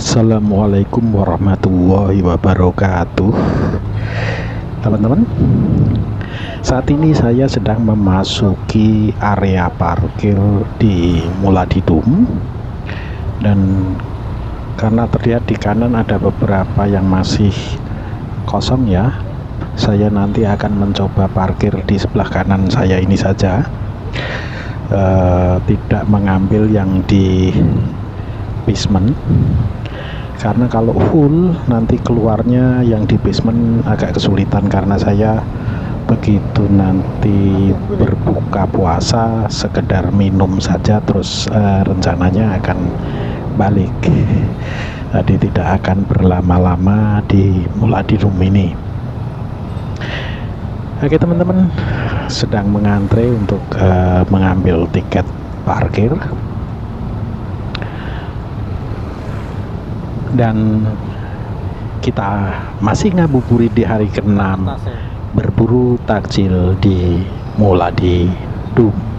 Assalamualaikum warahmatullahi wabarakatuh. Teman-teman, saat ini saya sedang memasuki area parkir di Muladidum, dan karena terlihat di kanan ada beberapa yang masih kosong ya, saya nanti akan mencoba parkir di sebelah kanan saya ini saja, tidak mengambil yang di basement, karena kalau full nanti keluarnya yang di basement agak kesulitan, karena saya begitu nanti berbuka puasa sekedar minum saja terus rencananya akan balik, jadi tidak akan berlama-lama di Muladidum ini. Oke teman-teman, sedang mengantre untuk mengambil tiket parkir, dan kita masih ngabuburit di hari ke-6 berburu takjil di Muladidum.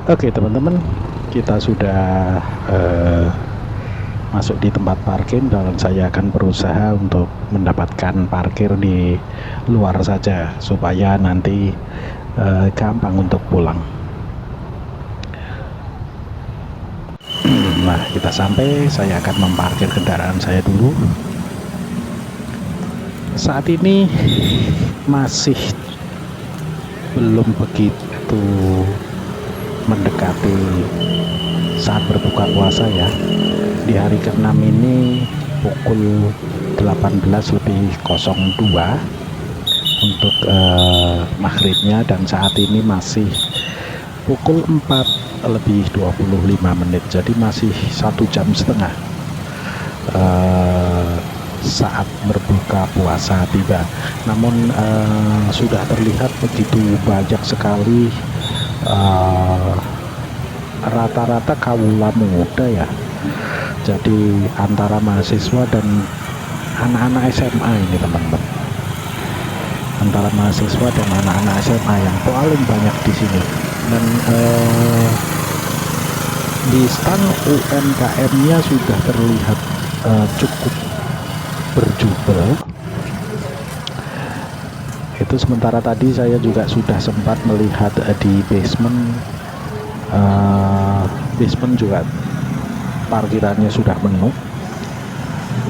Oke teman-teman, kita sudah masuk di tempat parkir, dan saya akan berusaha untuk mendapatkan parkir di luar saja supaya nanti gampang untuk pulang. Nah, kita sampai, saya akan memparkir kendaraan saya dulu. Saat ini masih belum begitu mendekati saat berbuka puasa ya. Di hari ke-6 ini pukul 18:02 untuk maghribnya, dan saat ini masih pukul 4:25, jadi masih 1,5 jam saat berbuka puasa tiba. Namun sudah terlihat begitu banyak sekali rata-rata kawula muda ya, jadi antara mahasiswa dan anak-anak SMA ini teman-teman, antara mahasiswa dan anak-anak SMA yang paling banyak di sini. Dan di stand UMKM-nya sudah terlihat cukup berjubel. Itu sementara tadi saya juga sudah sempat melihat di basement juga parkirannya sudah penuh.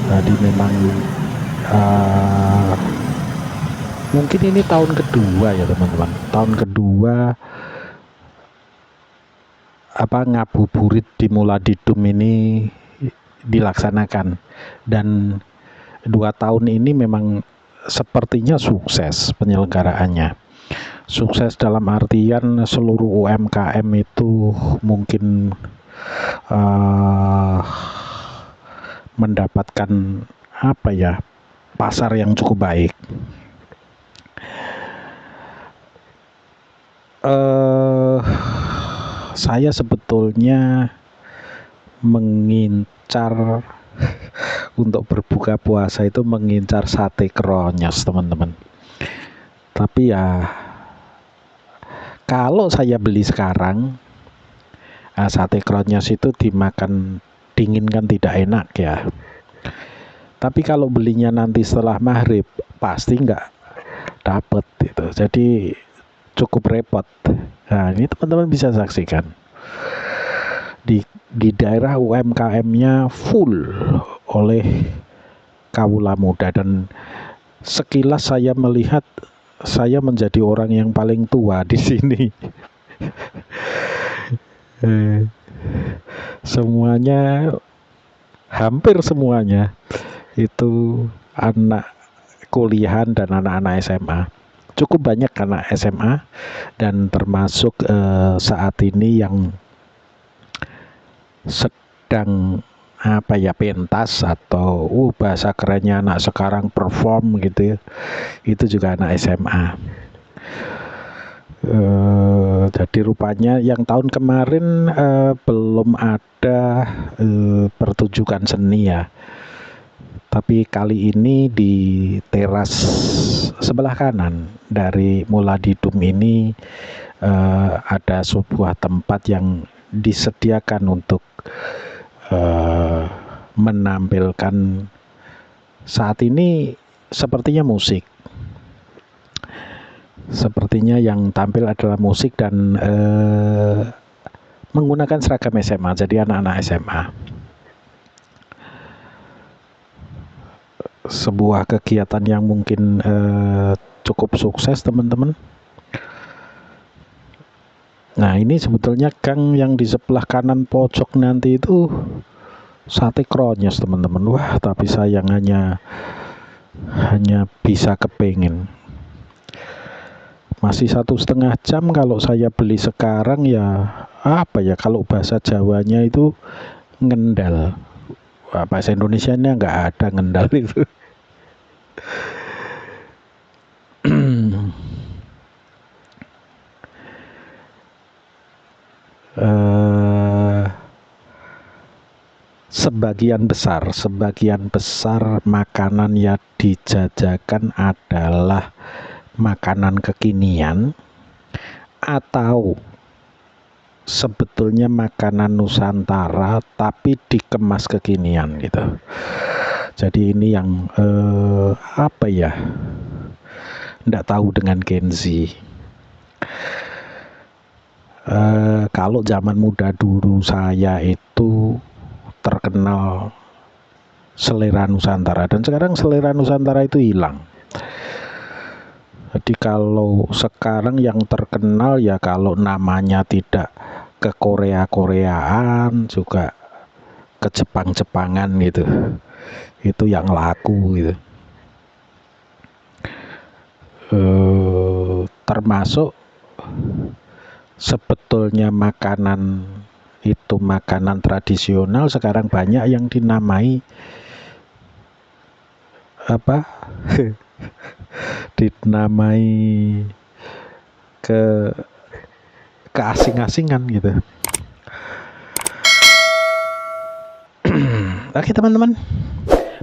Jadi memang mungkin ini tahun kedua ya teman-teman, tahun kedua ngabuburit di Muladidum ini dilaksanakan, dan 2 tahun ini memang sepertinya sukses penyelenggaraannya. Sukses dalam artian seluruh UMKM itu mungkin mendapatkan pasar yang cukup baik. Saya sebetulnya mengincar untuk berbuka puasa itu mengincar sate kronyos teman-teman, tapi ya kalau saya beli sekarang, sate kronyos itu dimakan dingin kan tidak enak ya, tapi kalau belinya nanti setelah maghrib pasti nggak dapet gitu, jadi cukup repot. Nah ini teman-teman bisa saksikan di daerah UMKM-nya full oleh kawula muda, dan sekilas saya melihat saya menjadi orang yang paling tua di sini. Hampir semuanya itu anak kuliahan dan anak-anak SMA. cukup banyak anak SMA dan termasuk saat ini yang sedang apa ya, pentas atau bahasa kerennya anak sekarang perform gitu ya, itu juga anak SMA. Jadi rupanya yang tahun kemarin belum ada pertunjukan seni ya, tapi kali ini di teras sebelah kanan dari Muladidum ini ada sebuah tempat yang disediakan untuk menampilkan saat ini sepertinya musik. Sepertinya yang tampil adalah musik dan menggunakan seragam SMA, jadi anak-anak SMA. Sebuah kegiatan yang mungkin cukup sukses teman-teman. Nah ini sebetulnya gang yang di sebelah kanan pojok nanti itu sate kronyes teman-teman. Wah tapi sayang hanya bisa kepingin. Masih 1,5 jam, kalau saya beli sekarang ya apa ya, kalau bahasa Jawanya itu ngendal. Bahasa Indonesianya nggak ada ngendal itu. Sebagian besar makanan yang dijajakan adalah makanan kekinian atau sebetulnya makanan Nusantara tapi dikemas kekinian gitu. Jadi ini yang apa ya, nggak tahu dengan Gen Z. Kalau zaman muda dulu saya itu terkenal selera Nusantara, dan sekarang selera Nusantara itu hilang. Jadi kalau sekarang yang terkenal ya kalau namanya tidak ke Korea-Koreaan juga ke Jepang-Jepangan gitu. Itu yang laku gitu. Termasuk sebetulnya makanan itu makanan tradisional sekarang banyak yang dinamai apa? dinamai keasing-asingan gitu. Oke teman-teman,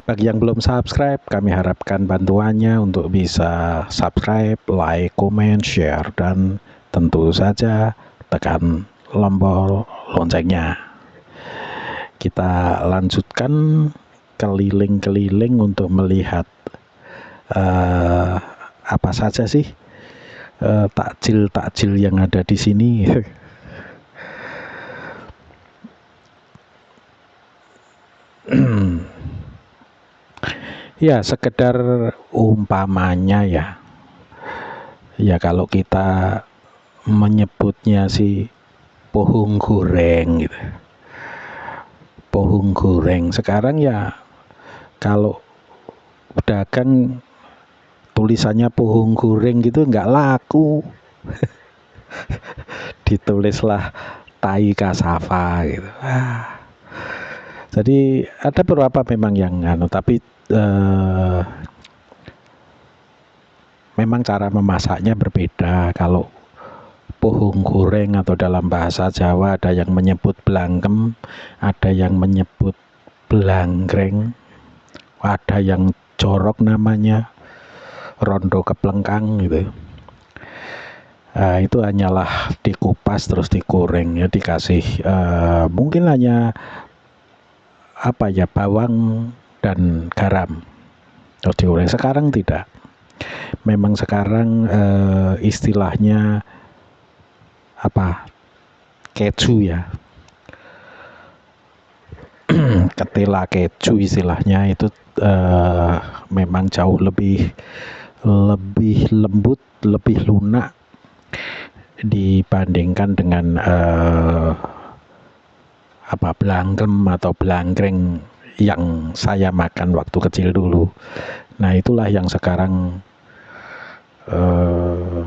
bagi yang belum subscribe, kami harapkan bantuannya untuk bisa subscribe, like, comment, share, dan tentu saja tekan tombol loncengnya. Kita lanjutkan keliling-keliling untuk melihat apa saja sih takjil yang ada di sini. Ya sekedar umpamanya ya kalau kita menyebutnya si pohung goreng gitu, pohung goreng sekarang ya kalau pedagang tulisannya pohung goreng gitu nggak laku. Ditulislah tai kasava gitu. Jadi ada beberapa memang yang tapi memang cara memasaknya berbeda. Kalau pohung goreng atau dalam bahasa Jawa ada yang menyebut blangkem, ada yang menyebut blanggreng, ada yang jorok namanya rondo keplengkang gitu. Itu hanyalah dikupas terus digoreng ya, dikasih mungkin hanya apa ya, bawang dan garam terus digoreng. Sekarang tidak, memang sekarang istilahnya apa, keju ya, ketela keju istilahnya itu memang jauh lebih lembut, lebih lunak dibandingkan dengan apa, blangkem atau blangkreng yang saya makan waktu kecil dulu. Nah itulah yang sekarang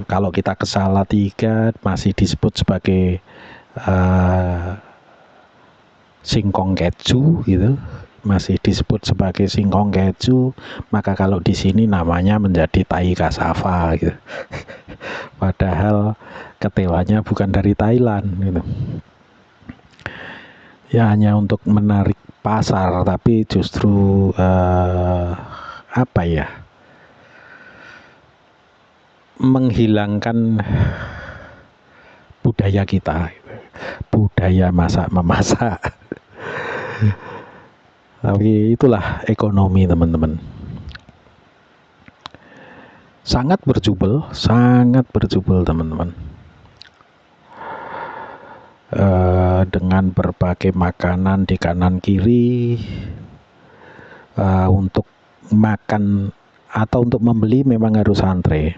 Kalau kita ke Salatiga masih disebut sebagai singkong keju gitu, masih disebut sebagai singkong keju, maka kalau di sini namanya menjadi tai kasava gitu. Padahal ketewanya bukan dari Thailand gitu. Ya hanya untuk menarik pasar, tapi justru apa ya, menghilangkan budaya kita, budaya masak memasak. Tapi itulah ekonomi teman-teman. Sangat berjubel teman-teman. Dengan berbagai makanan di kanan kiri. Untuk makan atau untuk membeli memang harus antre.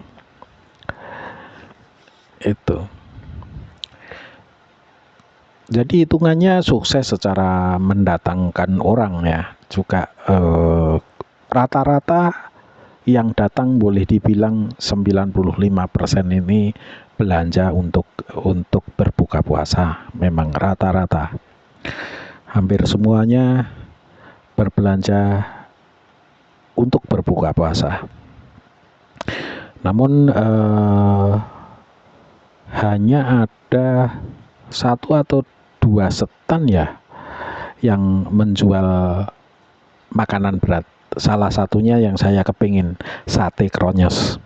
Itu. Jadi hitungannya sukses secara mendatangkan orang ya. Juga rata-rata yang datang boleh dibilang 95% ini belanja untuk berbuka puasa. Memang rata-rata. Hampir semuanya berbelanja untuk berbuka puasa. Namun hanya ada 1 atau 2 setan ya yang menjual makanan berat. Salah satunya yang saya kepingin, sate kronyos.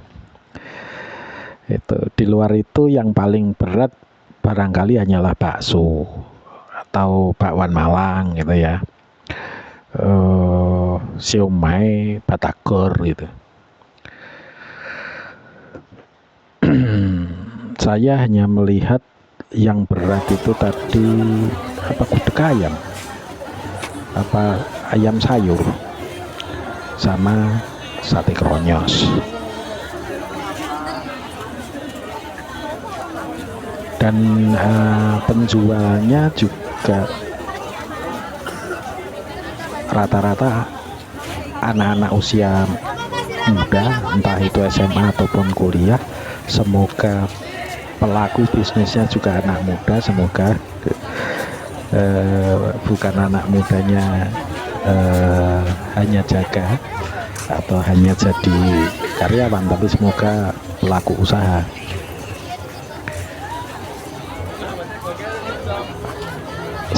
Itu di luar itu yang paling berat barangkali hanyalah bakso atau bakwan Malang gitu ya. Siomay, batagor gitu. Saya hanya melihat yang berat itu tadi apa, gudeg ayam, apa ayam sayur, sama sate kronyos. Dan penjualnya juga rata-rata anak-anak usia muda, entah itu SMA ataupun kuliah. Semoga pelaku bisnisnya juga anak muda, semoga bukan anak mudanya hanya jaga atau hanya jadi karyawan, tapi semoga pelaku usaha.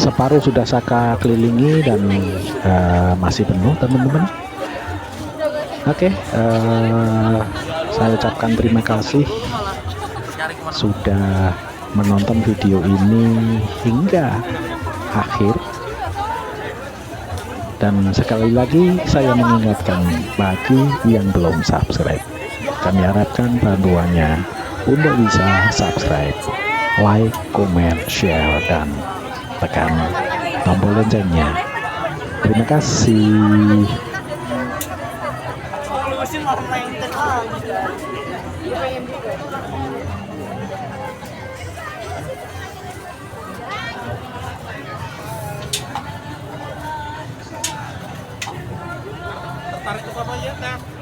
Separuh sudah saya kelilingi dan masih penuh teman-teman. Oke, saya ucapkan terima kasih sudah menonton video ini hingga akhir. Dan sekali lagi saya mengingatkan bagi yang belum subscribe, kami harapkan bantuannya untuk bisa subscribe, like, comment, share, dan tekan tombol loncengnya. Terima kasih. Tertarik ke fotonya, Kak?